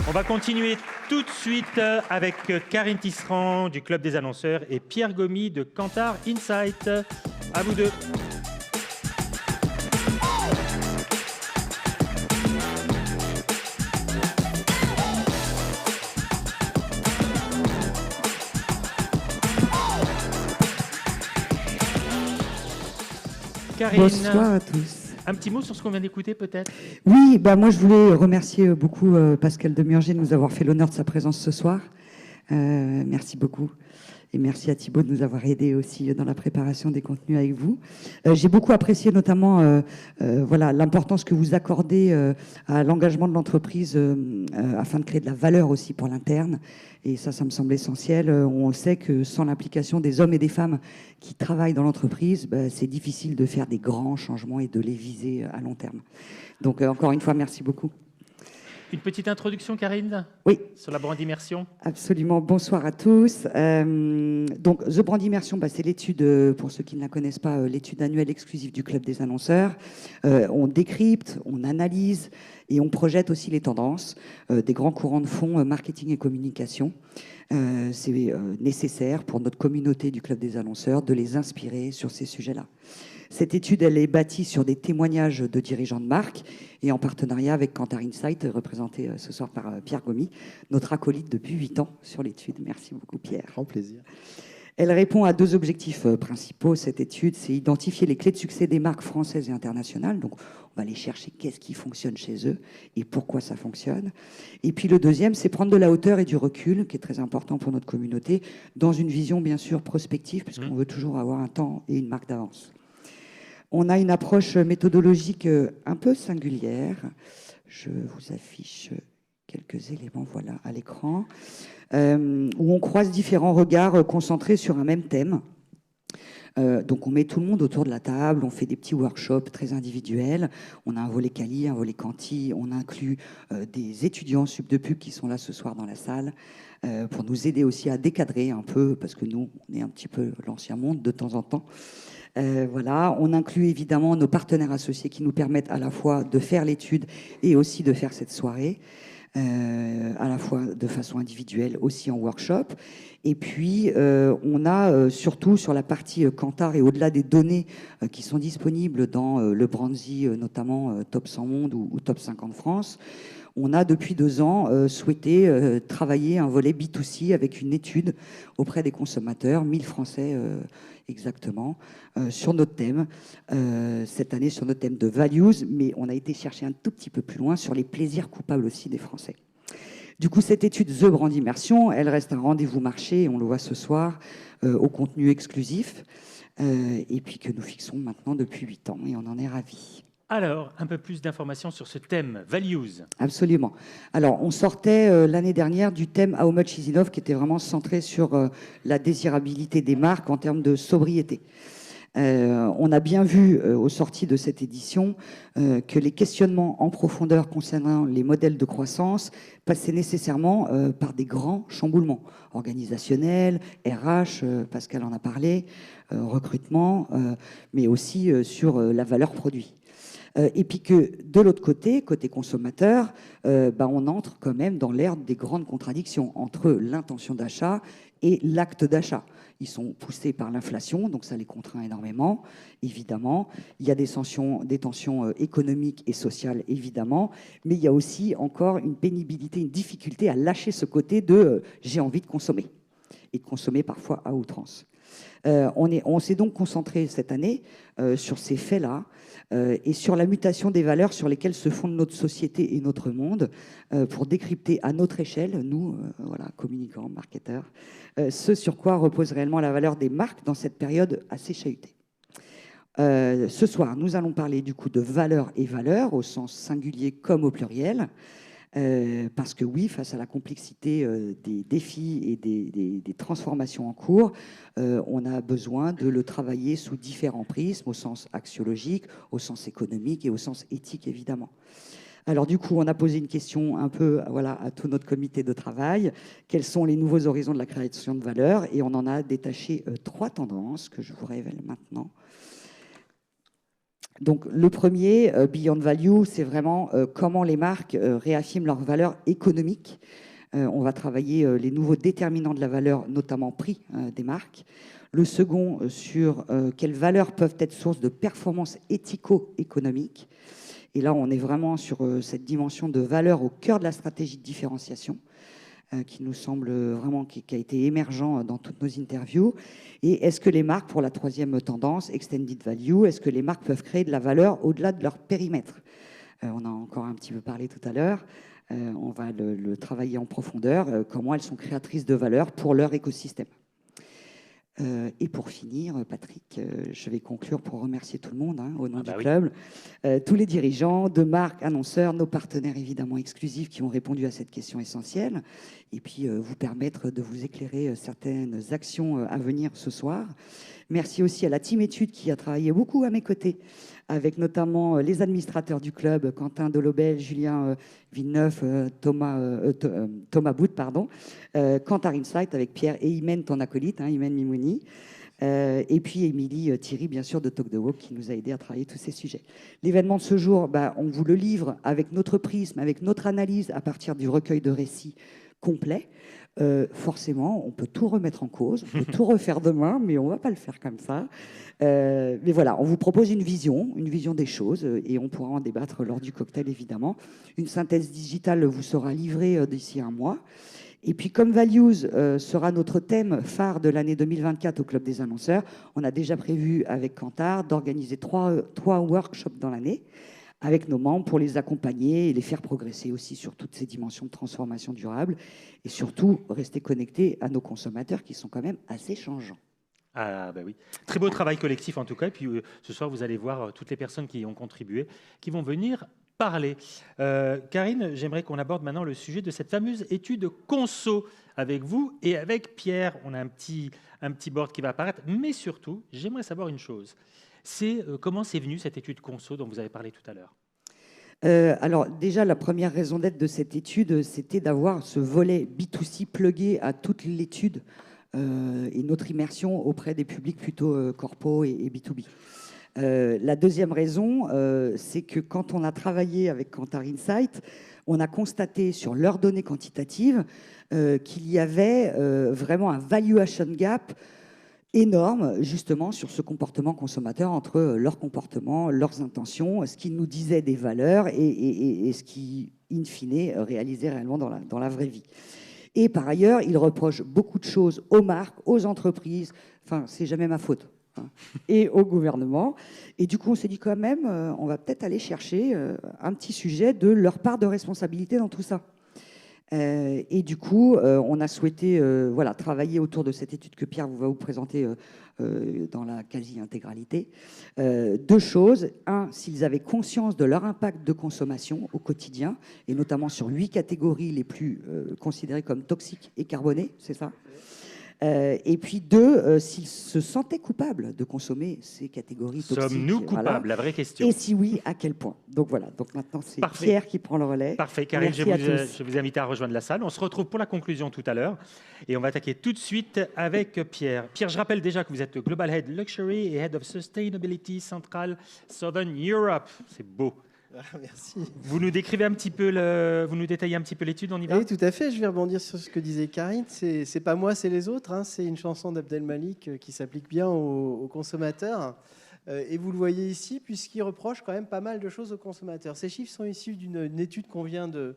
On va continuer tout de suite avec Karine Tisserand du Club des annonceurs et Pierre Gomy de Kantar Insight. À vous deux. Karine, bonsoir à tous. Un petit mot sur ce qu'on vient d'écouter peut-être? Oui, moi je voulais remercier beaucoup Pascal Demurger de nous avoir fait l'honneur de sa présence ce soir. Merci beaucoup. Et merci à Thibaut de nous avoir aidés aussi dans la préparation des contenus avec vous. J'ai beaucoup apprécié notamment l'importance que vous accordez à l'engagement de l'entreprise afin de créer de la valeur aussi pour l'interne. Et ça me semble essentiel. On sait que sans l'implication des hommes et des femmes qui travaillent dans l'entreprise, c'est difficile de faire des grands changements et de les viser à long terme. Donc encore une fois, merci beaucoup. Une petite introduction, Karine? Oui. Sur la Brand Immersion? Absolument. Bonsoir à tous. Donc, The Brand Immersion, c'est l'étude, pour ceux qui ne la connaissent pas, l'étude annuelle exclusive du Club des annonceurs. On décrypte, on analyse et on projette aussi les tendances des grands courants de fond marketing et communication. C'est nécessaire pour notre communauté du Club des annonceurs de les inspirer sur ces sujets-là. Cette étude, elle est bâtie sur des témoignages de dirigeants de marque et en partenariat avec Kantar Insight, représenté ce soir par Pierre Gomy, notre acolyte depuis 8 ans sur l'étude. Merci beaucoup, Pierre. Grand plaisir. Elle répond à 2 objectifs principaux, cette étude. C'est identifier les clés de succès des marques françaises et internationales. Donc, on va aller chercher qu'est-ce qui fonctionne chez eux et pourquoi ça fonctionne. Et puis, le deuxième, c'est prendre de la hauteur et du recul, qui est très important pour notre communauté, dans une vision, bien sûr, prospective, puisqu'on veut toujours avoir un temps et une marque d'avance. On a une approche méthodologique un peu singulière. Je vous affiche quelques éléments à l'écran, où on croise différents regards concentrés sur un même thème. Donc on met tout le monde autour de la table, on fait des petits workshops très individuels, on a un volet quali, un volet quanti, on inclut des étudiants sub de pub qui sont là ce soir dans la salle pour nous aider aussi à décadrer un peu, parce que nous, on est un petit peu l'ancien monde de temps en temps. On inclut évidemment nos partenaires associés qui nous permettent à la fois de faire l'étude et aussi de faire cette soirée, à la fois de façon individuelle, aussi en workshop. Et puis, on a surtout sur la partie Kantar et au-delà des données qui sont disponibles dans le Brandsy, notamment Top 100 Monde ou Top 50 France, on a depuis 2 ans souhaité travailler un volet B2C avec une étude auprès des consommateurs, 1000 Français exactement, sur notre thème. Cette année, sur notre thème de values, mais on a été chercher un tout petit peu plus loin sur les plaisirs coupables aussi des Français. Du coup, cette étude The Brand Immersion, elle reste un rendez-vous marché, on le voit ce soir, au contenu exclusif, et puis que nous fixons maintenant depuis 8 ans, et on en est ravis. Alors, un peu plus d'informations sur ce thème, Values. Absolument. Alors, on sortait l'année dernière du thème How Much Is Enough, qui était vraiment centré sur la désirabilité des marques en termes de sobriété. On a bien vu aux sorties de cette édition que les questionnements en profondeur concernant les modèles de croissance passaient nécessairement par des grands chamboulements organisationnels, RH, Pascal en a parlé, recrutement, mais aussi sur la valeur produit. Et puis que de l'autre côté, côté consommateur, on entre quand même dans l'ère des grandes contradictions entre l'intention d'achat et l'acte d'achat. Ils sont poussés par l'inflation, donc ça les contraint énormément, évidemment. Il y a des tensions économiques et sociales, évidemment, mais il y a aussi encore une pénibilité, une difficulté à lâcher ce côté de j'ai envie de consommer, et de consommer parfois à outrance. On s'est donc concentré cette année sur ces faits-là et sur la mutation des valeurs sur lesquelles se fonde notre société et notre monde pour décrypter à notre échelle, nous, communicants, marketeurs, ce sur quoi repose réellement la valeur des marques dans cette période assez chahutée. Ce soir, nous allons parler du coup de valeur et valeur au sens singulier comme au pluriel. Parce que oui, face à la complexité des défis et des transformations en cours, on a besoin de le travailler sous différents prismes, au sens axiologique, au sens économique et au sens éthique, évidemment. Alors du coup, on a posé une question un peu à tout notre comité de travail. Quels sont les nouveaux horizons de la création de valeur? Et on en a détaché 3 tendances que je vous révèle maintenant. Donc le premier, Beyond Value, c'est vraiment comment les marques réaffirment leur valeur économique. On va travailler les nouveaux déterminants de la valeur, notamment prix des marques. Le second, sur quelles valeurs peuvent être source de performance éthico-économique. Et là, on est vraiment sur cette dimension de valeur au cœur de la stratégie de différenciation, qui nous semble vraiment, qui a été émergent dans toutes nos interviews. Et est-ce que les marques, pour la troisième tendance, Extended Value, est-ce que les marques peuvent créer de la valeur au-delà de leur périmètre? On a encore un petit peu parlé tout à l'heure. On va le travailler en profondeur, comment elles sont créatrices de valeur pour leur écosystème. Et pour finir, Patrick, je vais conclure pour remercier tout le monde au nom du club, tous les dirigeants de marques, annonceurs, nos partenaires évidemment exclusifs qui ont répondu à cette question essentielle, et puis vous permettre de vous éclairer certaines actions à venir ce soir. Merci aussi à la team études qui a travaillé beaucoup à mes côtés, avec notamment les administrateurs du club, Quentin Delobel, Julien Villeneuve, Thomas Bout, Kantar Insight avec Pierre et Imen, ton acolyte, Imen Mimouni, et puis Émilie Thierry, bien sûr, de Talk the Walk, qui nous a aidé à travailler tous ces sujets. L'événement de ce jour, on vous le livre avec notre prisme, avec notre analyse à partir du recueil de récits complet. Forcément, on peut tout remettre en cause, on peut tout refaire demain, mais on ne va pas le faire comme ça. Mais voilà, on vous propose une vision des choses, et on pourra en débattre lors du cocktail, évidemment. Une synthèse digitale vous sera livrée d'ici un mois. Et puis, comme Values sera notre thème phare de l'année 2024 au Club des annonceurs, on a déjà prévu avec Kantar d'organiser trois workshops dans l'année avec nos membres pour les accompagner et les faire progresser aussi sur toutes ces dimensions de transformation durable et surtout rester connectés à nos consommateurs qui sont quand même assez changeants. Ah bah oui, très beau travail collectif en tout cas. Et puis ce soir, vous allez voir toutes les personnes qui y ont contribué, qui vont venir parler. Karine, j'aimerais qu'on aborde maintenant le sujet de cette fameuse étude conso avec vous et avec Pierre. On a un petit board qui va apparaître, mais surtout, j'aimerais savoir une chose. C'est comment c'est venu cette étude conso dont vous avez parlé tout à l'heure? Alors déjà, la première raison d'être de cette étude, c'était d'avoir ce volet B2C plugué à toute l'étude et notre immersion auprès des publics plutôt corpo et B2B. La deuxième raison, c'est que quand on a travaillé avec Kantar Insight, on a constaté sur leurs données quantitatives qu'il y avait vraiment un valuation gap énorme, justement, sur ce comportement consommateur entre leur comportement, leurs intentions, ce qu'ils nous disaient des valeurs et ce qui, in fine, réalisait réellement dans la vraie vie. Et par ailleurs, ils reprochent beaucoup de choses aux marques, aux entreprises, enfin, c'est jamais ma faute, et au gouvernement. Et du coup, on s'est dit quand même, on va peut-être aller chercher un petit sujet de leur part de responsabilité dans tout ça. Et du coup, on a souhaité travailler autour de cette étude que Pierre va vous présenter dans la quasi-intégralité. 2 choses. 1, s'ils avaient conscience de leur impact de consommation au quotidien, et notamment sur 8 catégories les plus considérées comme toxiques et carbonées, c'est ça ? Et puis 2, s'ils se sentaient coupables de consommer ces catégories toxiques. Sommes-nous coupables, la vraie question. Et si oui, à quel point? Donc voilà, donc maintenant c'est Pierre qui prend le relais. Parfait, Karine, je vous invite à rejoindre la salle. On se retrouve pour la conclusion tout à l'heure. Et on va attaquer tout de suite avec Pierre. Pierre, je rappelle déjà que vous êtes Global Head Luxury et Head of Sustainability Central Southern Europe. C'est beau. Merci. Vous nous décrivez un petit peu, vous nous détaillez un petit peu l'étude, on y va? Oui, tout à fait. Je vais rebondir sur ce que disait Karine. C'est pas moi, c'est les autres. C'est une chanson d'Abdel Malik qui s'applique bien aux consommateurs. Et vous le voyez ici, puisqu'il reproche quand même pas mal de choses aux consommateurs. Ces chiffres sont issus d'une étude qu'on vient de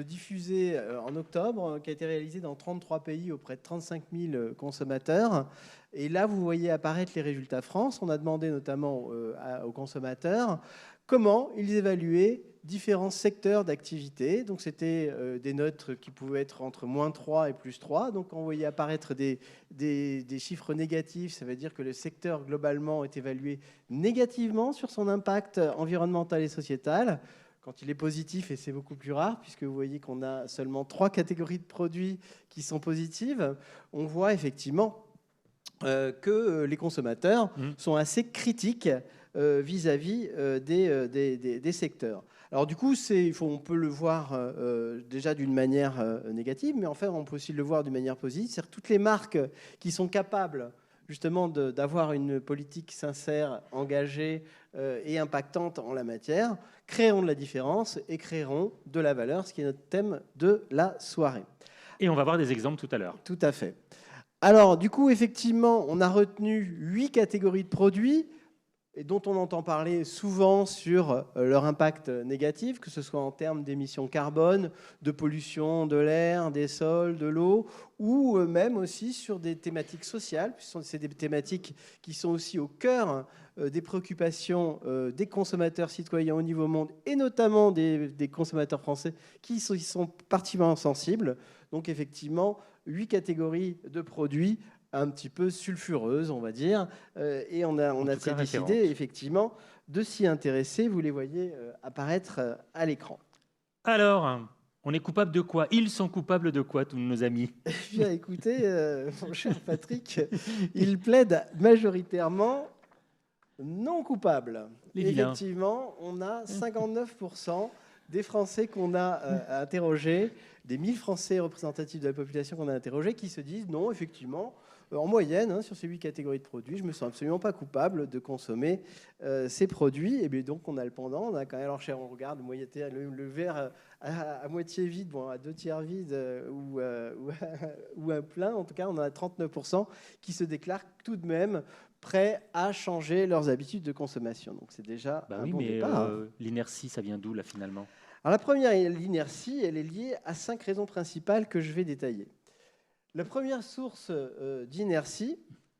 diffuser en octobre, qui a été réalisée dans 33 pays auprès de 35 000 consommateurs. Et là, vous voyez apparaître les résultats France. On a demandé notamment aux consommateurs comment ils évaluaient différents secteurs d'activité. Donc, c'était des notes qui pouvaient être entre -3 et +3. Donc, on voyait apparaître des chiffres négatifs. Ça veut dire que le secteur, globalement, est évalué négativement sur son impact environnemental et sociétal. Quand il est positif, et c'est beaucoup plus rare, puisque vous voyez qu'on a seulement 3 catégories de produits qui sont positives, on voit effectivement que les consommateurs sont assez critiques vis-à-vis des secteurs. Alors du coup, on peut le voir déjà d'une manière négative, mais en fait, on peut aussi le voir d'une manière positive. C'est-à-dire toutes les marques qui sont capables justement d'avoir une politique sincère, engagée et impactante en la matière, créeront de la différence et créeront de la valeur, ce qui est notre thème de la soirée. Et on va voir des exemples tout à l'heure. Tout à fait. Alors, du coup, effectivement, on a retenu 8 catégories de produits et dont on entend parler souvent sur leur impact négatif, que ce soit en termes d'émissions carbone, de pollution de l'air, des sols, de l'eau, ou même aussi sur des thématiques sociales, puisque c'est des thématiques qui sont aussi au cœur des préoccupations des consommateurs citoyens au niveau monde, et notamment des consommateurs français qui y sont particulièrement sensibles. Donc effectivement, 8 catégories de produits un petit peu sulfureuse, on va dire, et on a décidé effectivement de s'y intéresser. Vous les voyez apparaître à l'écran. Alors, on est coupable de quoi? Ils sont coupables de quoi, tous nos amis? Eh bien, écoutez, mon cher Patrick, ils plaident majoritairement non coupables. Effectivement, on a 59% des Français qu'on a interrogés, des 1000 Français représentatifs de la population qu'on a interrogés, qui se disent non, effectivement, en moyenne, sur ces 8 catégories de produits, je ne me sens absolument pas coupable de consommer ces produits. Et bien donc, on a le pendant. On a quand même, alors, on regarde le verre à moitié vide, bon, à 2 tiers vide ou à plein. En tout cas, on a 39% qui se déclarent tout de même prêts à changer leurs habitudes de consommation. Donc, c'est déjà un bon départ. L'inertie, ça vient d'où, là, finalement? Alors, la première, l'inertie, elle est liée à 5 raisons principales que je vais détailler. La première source d'inertie,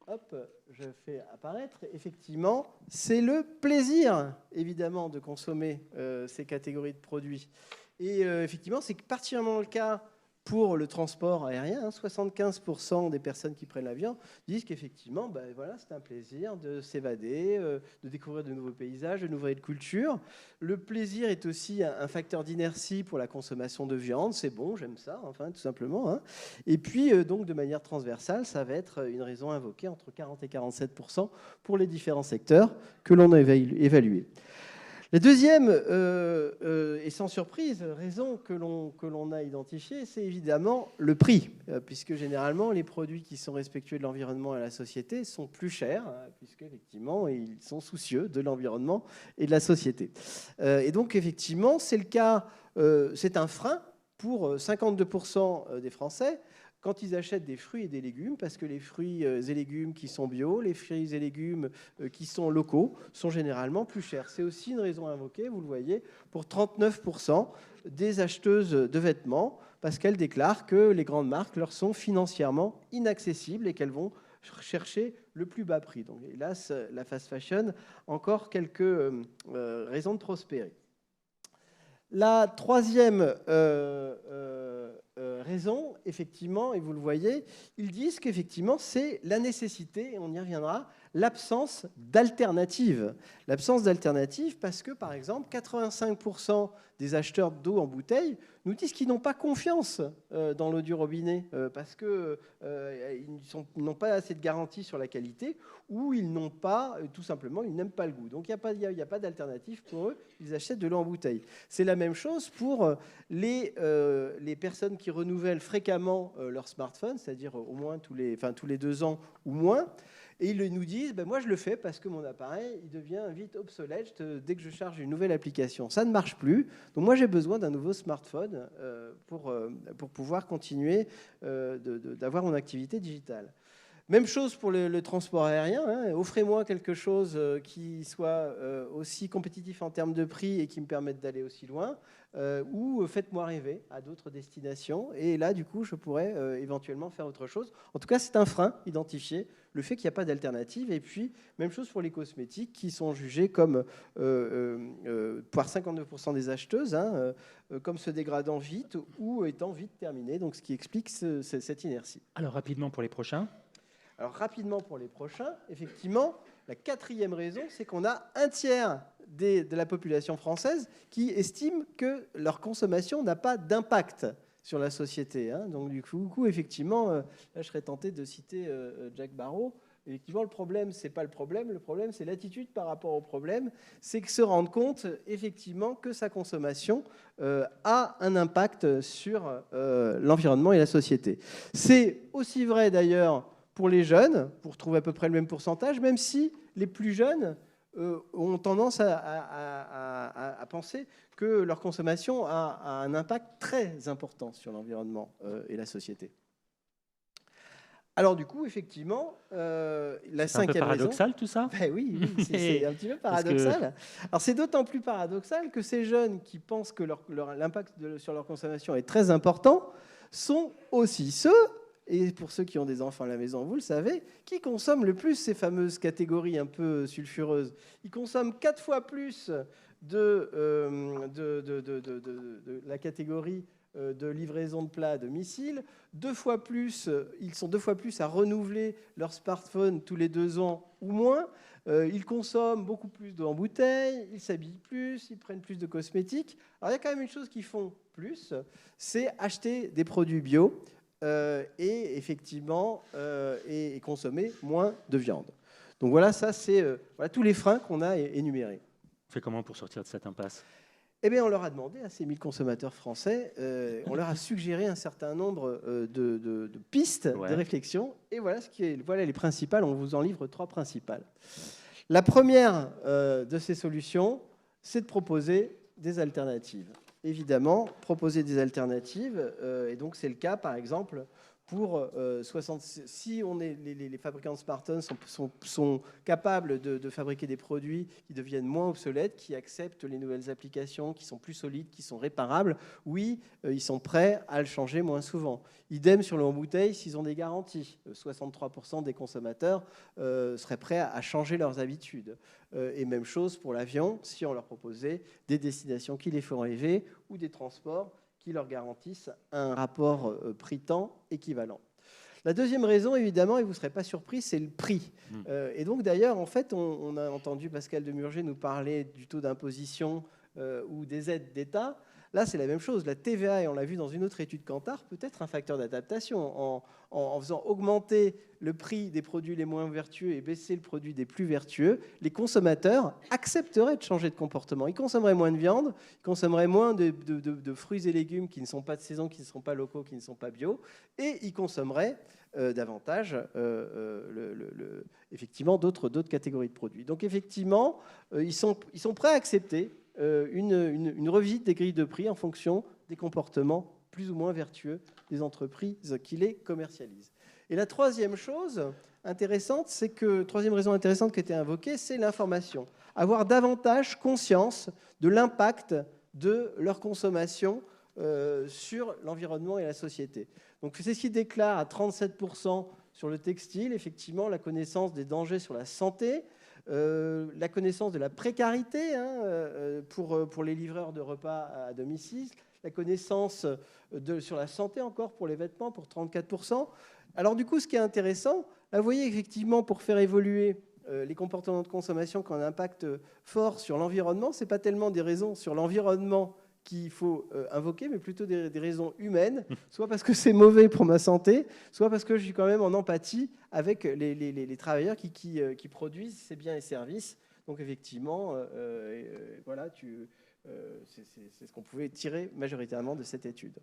hop, je fais apparaître, effectivement, c'est le plaisir, évidemment, de consommer ces catégories de produits. Et effectivement, c'est particulièrement le cas pour le transport aérien. 75% des personnes qui prennent l'avion disent qu'effectivement, voilà, c'est un plaisir de s'évader, de découvrir de nouveaux paysages, de nouvelles cultures. Le plaisir est aussi un facteur d'inertie pour la consommation de viande. C'est bon, j'aime ça, enfin, tout simplement. Et puis, donc, de manière transversale, ça va être une raison invoquée entre 40 et 47% pour les différents secteurs que l'on a évalués. La deuxième, et sans surprise, raison que l'on a identifiée, c'est évidemment le prix, puisque généralement, les produits qui sont respectueux de l'environnement et de la société sont plus chers, puisqu'effectivement, ils sont soucieux de l'environnement et de la société. Et donc, effectivement, c'est le cas, c'est un frein pour 52% des Français quand ils achètent des fruits et des légumes, parce que les fruits et légumes qui sont bio, les fruits et légumes qui sont locaux, sont généralement plus chers. C'est aussi une raison invoquée, vous le voyez, pour 39% des acheteuses de vêtements, parce qu'elles déclarent que les grandes marques leur sont financièrement inaccessibles et qu'elles vont chercher le plus bas prix. Donc, hélas, la fast fashion, encore quelques raisons de prospérer. La troisième raison, effectivement, et vous le voyez, ils disent qu'effectivement, c'est la nécessité, et on y reviendra, l'absence d'alternative. L'absence d'alternative parce que, par exemple, 85% des acheteurs d'eau en bouteille nous disent qu'ils n'ont pas confiance dans l'eau du robinet parce qu'ils n'ont pas assez de garantie sur la qualité ou ils n'ont pas, tout simplement, ils n'aiment pas le goût. Donc, il n'y a pas d'alternative pour eux, ils achètent de l'eau en bouteille. C'est la même chose pour les personnes qui renouvellent fréquemment leur smartphone, c'est-à-dire au moins tous les 2 ans ou moins. Et ils nous disent, moi je le fais parce que mon appareil il devient vite obsolète dès que je charge une nouvelle application. Ça ne marche plus. Donc moi j'ai besoin d'un nouveau smartphone pour pouvoir continuer d'avoir mon activité digitale. Même chose pour le transport aérien. Offrez-moi quelque chose qui soit aussi compétitif en termes de prix et qui me permette d'aller aussi loin. Ou faites-moi rêver à d'autres destinations. Et là, du coup, je pourrais éventuellement faire autre chose. En tout cas, c'est un frein identifié, le fait qu'il n'y a pas d'alternative. Et puis, même chose pour les cosmétiques qui sont jugés comme, par 52% des acheteuses, comme se dégradant vite ou étant vite terminés. Donc, ce qui explique cette inertie. Alors, rapidement pour les prochains. Alors, rapidement pour les prochains, effectivement, la quatrième raison, c'est qu'on a un tiers de la population française qui estime que leur consommation n'a pas d'impact sur la société. Donc, du coup effectivement, là, je serais tenté de citer Jack Barrow, Effectivement, le problème, c'est pas le problème, c'est l'attitude par rapport au problème, c'est que se rendre compte, effectivement, que sa consommation a un impact sur l'environnement et la société. C'est aussi vrai, d'ailleurs, pour les jeunes, pour trouver à peu près le même pourcentage, même si les plus jeunes ont tendance à penser que leur consommation a un impact très important sur l'environnement et la société. Alors du coup, effectivement, la cinquième raison... C'est un peu paradoxal tout ça. Ben oui, c'est un petit peu paradoxal. Alors c'est d'autant plus paradoxal que ces jeunes qui pensent que l'impact sur leur consommation est très important sont aussi ceux, et pour ceux qui ont des enfants à la maison, vous le savez, qui consomment le plus ces fameuses catégories un peu sulfureuses. Ils consomment 4 fois plus de la catégorie de livraison de plats à domicile, ils sont 2 fois plus à renouveler leur smartphone tous les 2 ans ou moins, ils consomment beaucoup plus d'eau en bouteille, ils s'habillent plus, ils prennent plus de cosmétiques. Alors il y a quand même une chose qu'ils font plus, c'est acheter des produits bio et effectivement et consommer moins de viande. Donc voilà, ça c'est voilà, tous les freins qu'on a énumérés. On fait comment pour sortir de cette impasse ? Eh bien, on leur a demandé, à ces 1000 consommateurs français, on leur a suggéré un certain nombre de pistes de réflexion. Et voilà, voilà les principales, on vous en livre 3 principales. La première de ces solutions, c'est de proposer des alternatives. Évidemment, proposer des alternatives, et donc c'est le cas, par exemple, pour si les fabricants de smartphones sont capables de fabriquer des produits qui deviennent moins obsolètes, qui acceptent les nouvelles applications, qui sont plus solides, qui sont réparables, oui, ils sont prêts à le changer moins souvent. Idem sur l'eau en bouteille, s'ils ont des garanties. 63% des consommateurs seraient prêts à changer leurs habitudes. Et même chose pour l'avion, si on leur proposait des destinations qui les font rêver ou des transports qui leur garantissent un rapport prix-temps équivalent. La deuxième raison, évidemment, et vous ne serez pas surpris, c'est le prix. Et donc, d'ailleurs, en fait, on a entendu Pascal Demurger nous parler du taux d'imposition ou des aides d'État. Là, c'est la même chose. La TVA, et on l'a vu dans une autre étude Kantar, peut être un facteur d'adaptation. En faisant augmenter le prix des produits les moins vertueux et baisser le produit des plus vertueux, les consommateurs accepteraient de changer de comportement. Ils consommeraient moins de viande, ils consommeraient moins de fruits et légumes qui ne sont pas de saison, qui ne sont pas locaux, qui ne sont pas bio, et ils consommeraient davantage effectivement d'autres catégories de produits. Donc effectivement, ils sont prêts à accepter une revisite des grilles de prix en fonction des comportements plus ou moins vertueux des entreprises qui les commercialisent. Et la troisième chose intéressante, troisième raison intéressante qui a été invoquée, c'est l'information. Avoir davantage conscience de l'impact de leur consommation sur l'environnement et la société. Donc c'est ce qui déclare à 37% sur le textile, effectivement, la connaissance des dangers sur la santé, la connaissance de la précarité pour les livreurs de repas à domicile, la connaissance sur la santé encore pour les vêtements, pour 34%. Alors du coup, ce qui est intéressant, là, vous voyez effectivement, pour faire évoluer les comportements de consommation qui ont un impact fort sur l'environnement, ce n'est pas tellement des raisons sur l'environnement qu'il faut invoquer, mais plutôt des raisons humaines, soit parce que c'est mauvais pour ma santé, soit parce que je suis quand même en empathie avec les travailleurs qui produisent ces biens et services. Donc effectivement, voilà, c'est ce qu'on pouvait tirer majoritairement de cette étude.